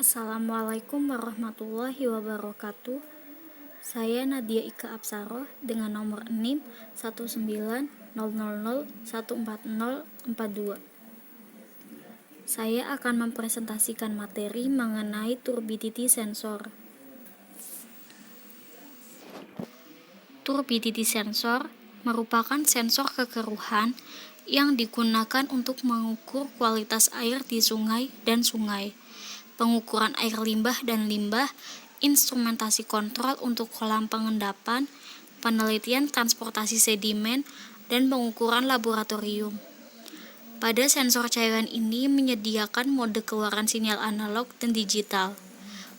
Assalamualaikum warahmatullahi wabarakatuh. Saya Nadia Ika Apsaroh dengan nomor NIM 19000140042. Saya akan mempresentasikan materi mengenai turbidity sensor. Turbidity sensor merupakan sensor kekeruhan yang digunakan untuk mengukur kualitas air di sungai dan sungai, pengukuran air limbah dan limbah, instrumentasi kontrol untuk kolam pengendapan, penelitian transportasi sedimen, dan pengukuran laboratorium. Pada sensor cairan ini menyediakan mode keluaran sinyal analog dan digital.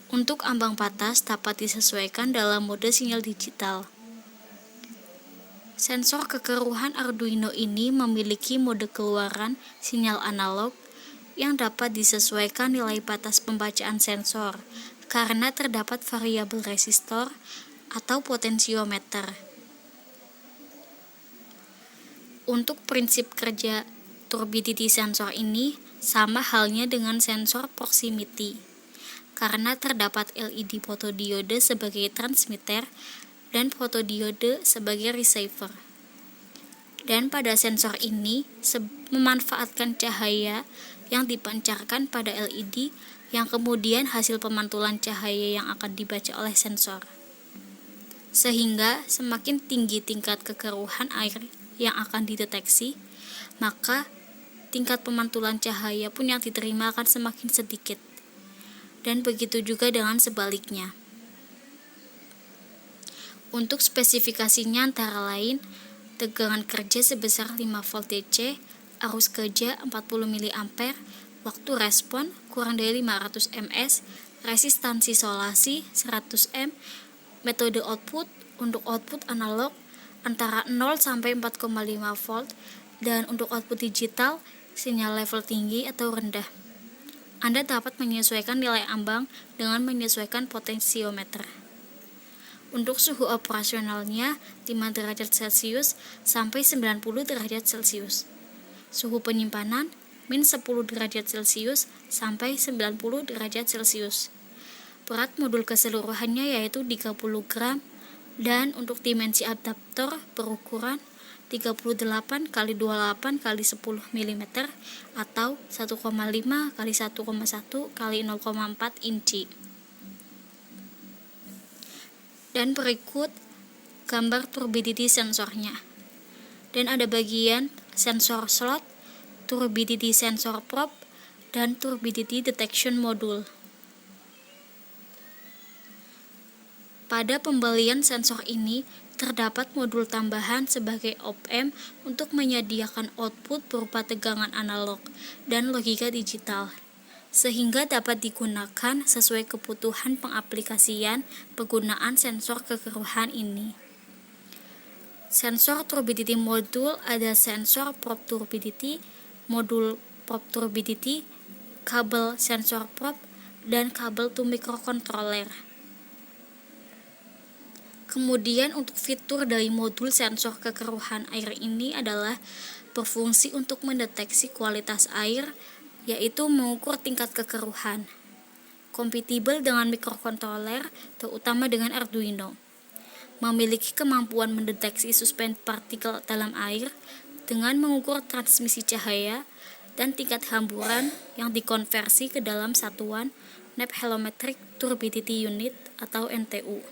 Untuk ambang batas dapat disesuaikan dalam mode sinyal digital. Sensor kekeruhan Arduino ini memiliki mode keluaran sinyal analog yang dapat disesuaikan nilai batas pembacaan sensor karena terdapat variabel resistor atau potensiometer. Untuk prinsip kerja turbidity sensor ini sama halnya dengan sensor proximity karena terdapat LED fotodiode sebagai transmitter dan fotodiode sebagai receiver. Dan pada sensor ini memanfaatkan cahaya yang dipancarkan pada LED yang kemudian hasil pemantulan cahaya yang akan dibaca oleh sensor. Sehingga semakin tinggi tingkat kekeruhan air yang akan dideteksi, maka tingkat pemantulan cahaya pun yang diterima akan semakin sedikit. Dan begitu juga dengan sebaliknya. Untuk spesifikasinya antara lain, tegangan kerja sebesar 5 volt DC, arus kerja 40 mA, waktu respon kurang dari 500 ms, resistansi isolasi 100 m, metode output untuk output analog antara 0 sampai 4,5 volt, dan untuk output digital sinyal level tinggi atau rendah. Anda dapat menyesuaikan nilai ambang dengan menyesuaikan potensiometer. Untuk suhu operasionalnya 5 derajat Celcius sampai 90 derajat Celcius. Suhu penyimpanan min 10 derajat Celcius sampai 90 derajat Celcius. Berat modul keseluruhannya yaitu 30 gram dan untuk dimensi adaptor berukuran 38 x 28 x 10 mm atau 1,5 x 1,1 x 0,4 inci. Dan berikut gambar turbidity sensornya. Dan ada bagian sensor slot, turbidity sensor probe, dan turbidity detection module. Pada pembelian sensor ini terdapat modul tambahan sebagai op-amp untuk menyediakan output berupa tegangan analog dan logika digital, sehingga dapat digunakan sesuai kebutuhan pengaplikasian penggunaan sensor kekeruhan ini. Sensor turbidity module ada sensor probe turbidity, modul probe turbidity, kabel sensor probe, dan kabel to microcontroller. Kemudian untuk fitur dari modul sensor kekeruhan air ini adalah berfungsi untuk mendeteksi kualitas air, yaitu mengukur tingkat kekeruhan, kompatibel dengan microcontroller, terutama dengan Arduino, memiliki kemampuan mendeteksi suspend partikel dalam air dengan mengukur transmisi cahaya dan tingkat hamburan yang dikonversi ke dalam satuan Nephelometric Turbidity Unit atau NTU.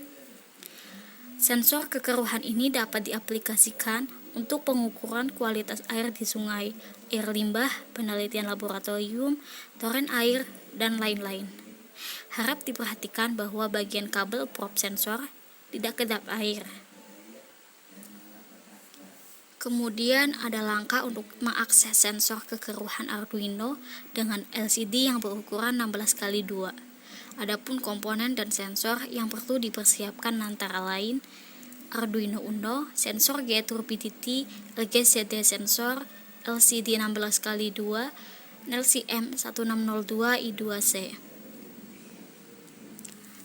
Sensor kekeruhan ini dapat diaplikasikan untuk pengukuran kualitas air di sungai, air limbah, penelitian laboratorium, toren air, dan lain-lain. Harap diperhatikan bahwa bagian kabel probe sensor tidak kedap air. Kemudian ada langkah untuk mengakses sensor kekeruhan Arduino dengan LCD yang berukuran 16x2. Adapun komponen dan sensor yang perlu dipersiapkan antara lain Arduino Uno, sensor gate turbidity, LGCD sensor, LCD 16x2, LCM 1602i2C.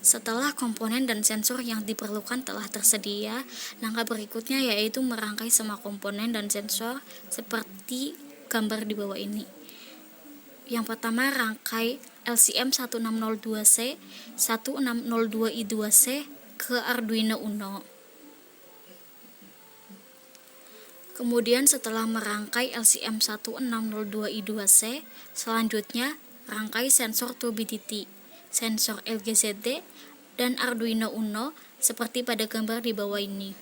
Setelah komponen dan sensor yang diperlukan telah tersedia, langkah berikutnya yaitu merangkai semua komponen dan sensor seperti gambar di bawah ini. Yang pertama rangkai LCM 1602C, 1602I2C ke Arduino Uno. Kemudian setelah merangkai LCM 1602I2C, selanjutnya rangkai sensor turbidity, sensor LGZD, dan Arduino Uno seperti pada gambar di bawah ini.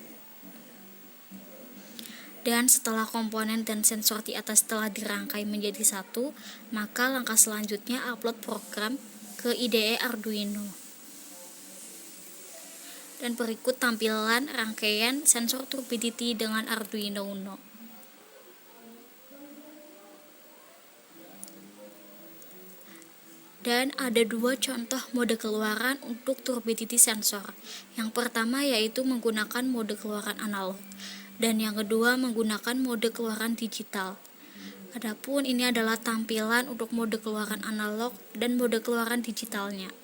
Dan setelah komponen dan sensor di atas telah dirangkai menjadi satu, maka langkah selanjutnya upload program ke IDE Arduino. Dan berikut tampilan rangkaian sensor turbidity dengan Arduino Uno. Dan ada dua contoh mode keluaran untuk turbidity sensor. Yang pertama yaitu menggunakan mode keluaran analog, dan yang kedua menggunakan mode keluaran digital. Adapun ini adalah tampilan untuk mode keluaran analog dan mode keluaran digitalnya.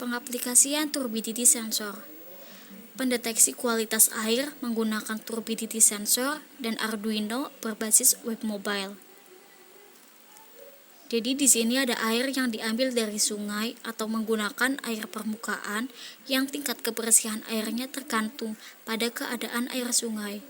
Pengaplikasian turbidity sensor. Pendeteksi kualitas air menggunakan turbidity sensor dan Arduino berbasis web mobile. Jadi di sini ada air yang diambil dari sungai atau menggunakan air permukaan yang tingkat kebersihan airnya tergantung pada keadaan air sungai.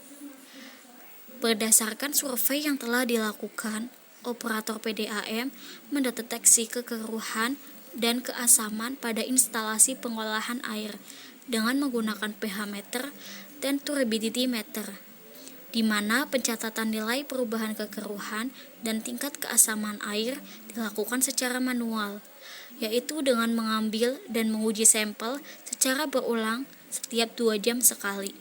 Berdasarkan survei yang telah dilakukan, operator PDAM mendeteksi kekeruhan dan keasaman pada instalasi pengolahan air dengan menggunakan pH meter dan turbidity meter, di mana pencatatan nilai perubahan kekeruhan dan tingkat keasaman air dilakukan secara manual, yaitu dengan mengambil dan menguji sampel secara berulang setiap 2 jam sekali.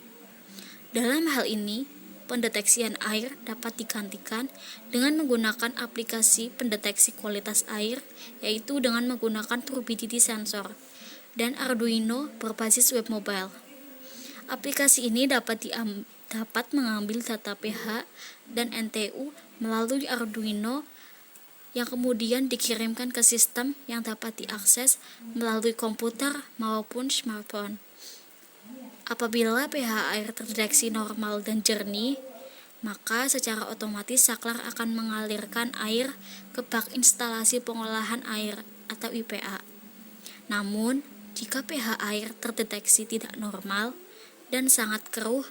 Dalam hal ini, pendeteksian air dapat digantikan dengan menggunakan aplikasi pendeteksi kualitas air, yaitu dengan menggunakan turbidity sensor dan Arduino berbasis web mobile. Aplikasi ini dapat mengambil data pH dan NTU melalui Arduino yang kemudian dikirimkan ke sistem yang dapat diakses melalui komputer maupun smartphone. Apabila pH air terdeteksi normal dan jernih, maka secara otomatis saklar akan mengalirkan air ke bak instalasi pengolahan air atau IPA. Namun, jika pH air terdeteksi tidak normal dan sangat keruh,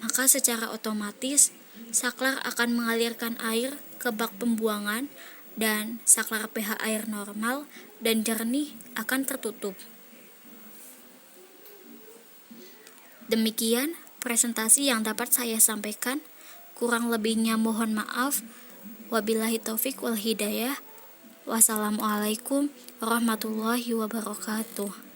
maka secara otomatis saklar akan mengalirkan air ke bak pembuangan dan saklar pH air normal dan jernih akan tertutup. Demikian presentasi yang dapat saya sampaikan. Kurang lebihnya mohon maaf. Wabillahi taufik wal hidayah. Wassalamualaikum warahmatullahi wabarakatuh.